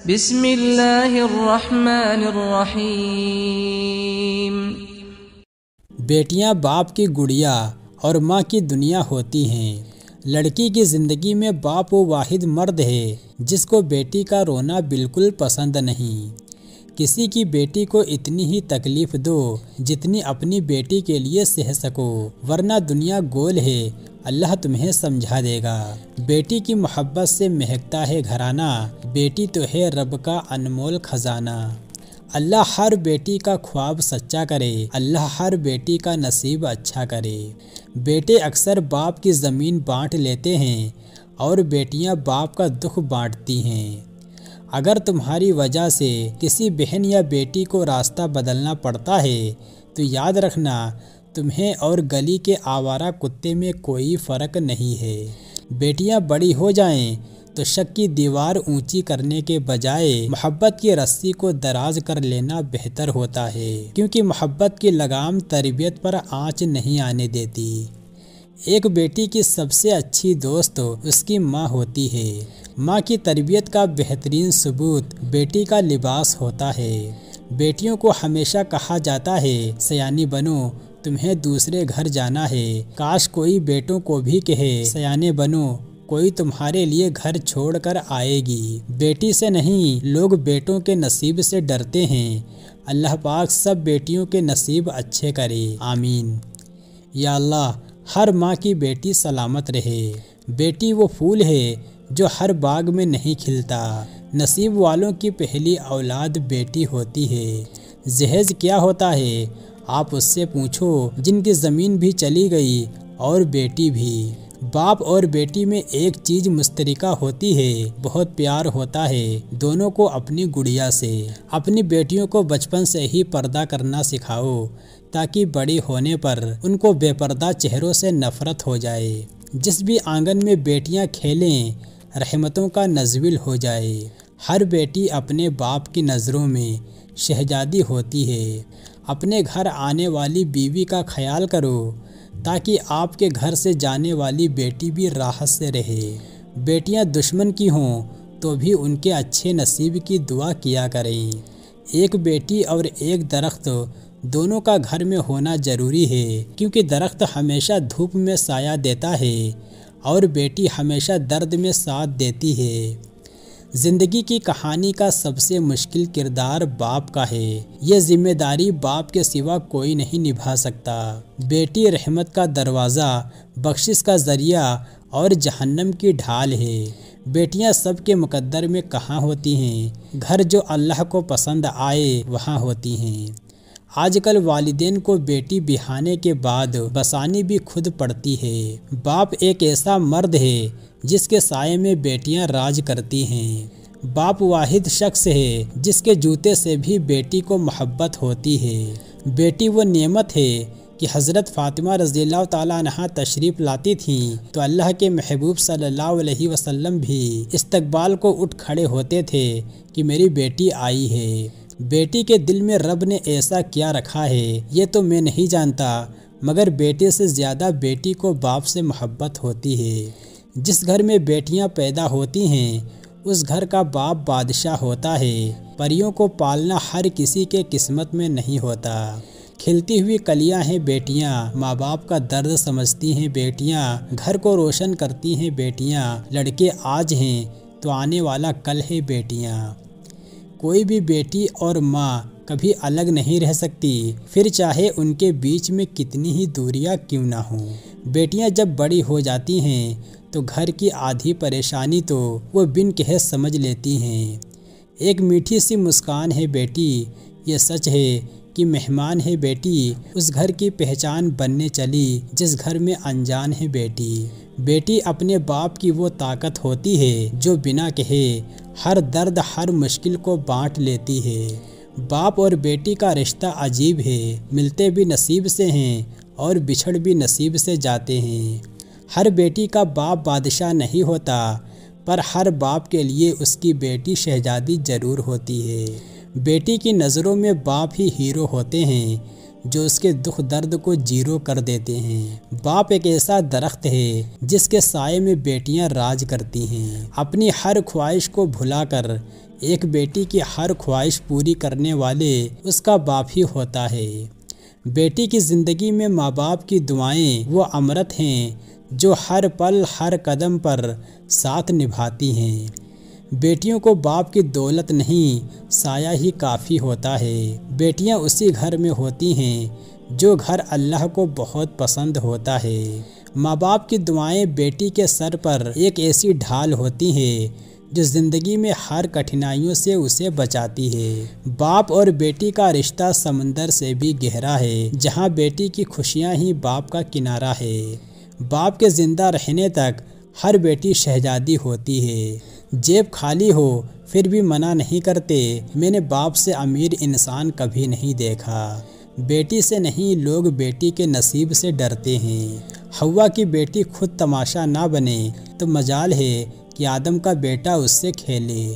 بسم اللہ الرحمن الرحیم۔ بیٹیاں باپ کی گڑیا اور ماں کی دنیا ہوتی ہیں۔ لڑکی کی زندگی میں باپ وہ واحد مرد ہے جس کو بیٹی کا رونا بالکل پسند نہیں۔ کسی کی بیٹی کو اتنی ہی تکلیف دو جتنی اپنی بیٹی کے لیے سہ سکو، ورنہ دنیا گول ہے، اللہ تمہیں سمجھا دے گا۔ بیٹی کی محبت سے مہکتا ہے گھرانہ، بیٹی تو ہے رب کا انمول خزانہ۔ اللہ ہر بیٹی کا خواب سچا کرے، اللہ ہر بیٹی کا نصیب اچھا کرے۔ بیٹے اکثر باپ کی زمین بانٹ لیتے ہیں اور بیٹیاں باپ کا دکھ بانٹتی ہیں۔ اگر تمہاری وجہ سے کسی بہن یا بیٹی کو راستہ بدلنا پڑتا ہے تو یاد رکھنا تمہیں اور گلی کے آوارہ کتے میں کوئی فرق نہیں ہے۔ بیٹیاں بڑی ہو جائیں تو شک کی دیوار اونچی کرنے کے بجائے محبت کی رسی کو دراز کر لینا بہتر ہوتا ہے، کیونکہ محبت کی لگام تربیت پر آنچ نہیں آنے دیتی۔ ایک بیٹی کی سب سے اچھی دوست اس کی ماں ہوتی ہے۔ ماں کی تربیت کا بہترین ثبوت بیٹی کا لباس ہوتا ہے۔ بیٹیوں کو ہمیشہ کہا جاتا ہے سیانی بنو، تمہیں دوسرے گھر جانا ہے۔ کاش کوئی بیٹوں کو بھی کہے سیانے بنو، کوئی تمہارے لیے گھر چھوڑ کر آئے گی۔ بیٹی سے نہیں، لوگ بیٹوں کے نصیب سے ڈرتے ہیں۔ اللہ پاک سب بیٹیوں کے نصیب اچھے کرے، آمین۔ یا اللہ، ہر ماں کی بیٹی سلامت رہے۔ بیٹی وہ پھول ہے جو ہر باغ میں نہیں کھلتا، نصیب والوں کی پہلی اولاد بیٹی ہوتی ہے۔ جہیز کیا ہوتا ہے آپ اس سے پوچھو جن کی زمین بھی چلی گئی اور بیٹی بھی۔ باپ اور بیٹی میں ایک چیز مشترکہ ہوتی ہے، بہت پیار ہوتا ہے دونوں کو اپنی گڑیا سے۔ اپنی بیٹیوں کو بچپن سے ہی پردہ کرنا سکھاؤ تاکہ بڑی ہونے پر ان کو بے پردہ چہروں سے نفرت ہو جائے۔ جس بھی آنگن میں بیٹیاں کھیلیں رحمتوں کا نزول ہو جائے۔ ہر بیٹی اپنے باپ کی نظروں میں شہزادی ہوتی ہے۔ اپنے گھر آنے والی بیوی کا خیال کرو تاکہ آپ کے گھر سے جانے والی بیٹی بھی راحت سے رہے۔ بیٹیاں دشمن کی ہوں تو بھی ان کے اچھے نصیب کی دعا کیا کریں۔ ایک بیٹی اور ایک درخت دونوں کا گھر میں ہونا ضروری ہے، کیونکہ درخت ہمیشہ دھوپ میں سایہ دیتا ہے اور بیٹی ہمیشہ درد میں ساتھ دیتی ہے۔ زندگی کی کہانی کا سب سے مشکل کردار باپ کا ہے، یہ ذمہ داری باپ کے سوا کوئی نہیں نبھا سکتا۔ بیٹی رحمت کا دروازہ، بخشش کا ذریعہ اور جہنم کی ڈھال ہے۔ بیٹیاں سب کے مقدر میں کہاں ہوتی ہیں، گھر جو اللہ کو پسند آئے وہاں ہوتی ہیں۔ آج کل والدین کو بیٹی بہانے کے بعد بسانی بھی خود پڑتی ہے۔ باپ ایک ایسا مرد ہے جس کے سائے میں بیٹیاں راج کرتی ہیں۔ باپ واحد شخص ہے جس کے جوتے سے بھی بیٹی کو محبت ہوتی ہے۔ بیٹی وہ نعمت ہے کہ حضرت فاطمہ رضی اللہ تعالیٰ عنہا تشریف لاتی تھیں تو اللہ کے محبوب صلی اللہ علیہ وسلم بھی استقبال کو اٹھ کھڑے ہوتے تھے کہ میری بیٹی آئی ہے۔ بیٹی کے دل میں رب نے ایسا کیا رکھا ہے یہ تو میں نہیں جانتا، مگر بیٹے سے زیادہ بیٹی کو باپ سے محبت ہوتی ہے۔ جس گھر میں بیٹیاں پیدا ہوتی ہیں اس گھر کا باپ بادشاہ ہوتا ہے۔ پریوں کو پالنا ہر کسی کے قسمت میں نہیں ہوتا۔ کھلتی ہوئی کلیاں ہیں بیٹیاں، ماں باپ کا درد سمجھتی ہیں بیٹیاں، گھر کو روشن کرتی ہیں بیٹیاں۔ لڑکے آج ہیں تو آنے والا کل ہے بیٹیاں۔ کوئی بھی بیٹی اور ماں کبھی الگ نہیں رہ سکتی، پھر چاہے ان کے بیچ میں کتنی ہی دوریاں کیوں نہ ہوں۔ بیٹیاں جب بڑی ہو جاتی ہیں تو گھر کی آدھی پریشانی تو وہ بن کہے سمجھ لیتی ہیں۔ ایک میٹھی سی مسکان ہے بیٹی، یہ سچ ہے کہ مہمان ہے بیٹی، اس گھر کی پہچان بننے چلی جس گھر میں انجان ہے بیٹی۔ بیٹی اپنے باپ کی وہ طاقت ہوتی ہے جو بنا کہے ہر درد ہر مشکل کو بانٹ لیتی ہے۔ باپ اور بیٹی کا رشتہ عجیب ہے، ملتے بھی نصیب سے ہیں اور بچھڑ بھی نصیب سے جاتے ہیں۔ ہر بیٹی کا باپ بادشاہ نہیں ہوتا، پر ہر باپ کے لیے اس کی بیٹی شہزادی ضرور ہوتی ہے۔ بیٹی کی نظروں میں باپ ہی ہیرو ہوتے ہیں جو اس کے دکھ درد کو زیرو کر دیتے ہیں۔ باپ ایک ایسا درخت ہے جس کے سائے میں بیٹیاں راج کرتی ہیں۔ اپنی ہر خواہش کو بھلا کر ایک بیٹی کی ہر خواہش پوری کرنے والے اس کا باپ ہی ہوتا ہے۔ بیٹی کی زندگی میں ماں باپ کی دعائیں وہ امرت ہیں جو ہر پل ہر قدم پر ساتھ نبھاتی ہیں۔ بیٹیوں کو باپ کی دولت نہیں سایہ ہی کافی ہوتا ہے۔ بیٹیاں اسی گھر میں ہوتی ہیں جو گھر اللہ کو بہت پسند ہوتا ہے۔ ماں باپ کی دعائیں بیٹی کے سر پر ایک ایسی ڈھال ہوتی ہیں جو زندگی میں ہر کٹھنائیوں سے اسے بچاتی ہے۔ باپ اور بیٹی کا رشتہ سمندر سے بھی گہرا ہے، جہاں بیٹی کی خوشیاں ہی باپ کا کنارہ ہے۔ باپ کے زندہ رہنے تک ہر بیٹی شہزادی ہوتی ہے۔ جیب خالی ہو پھر بھی منع نہیں کرتے۔ میں نے باپ سے امیر انسان کبھی نہیں دیکھا۔ بیٹی سے نہیں، لوگ بیٹی کے نصیب سے ڈرتے ہیں۔ حوا کی بیٹی خود تماشا نہ بنے تو مجال ہے کہ آدم کا بیٹا اس سے کھیلے۔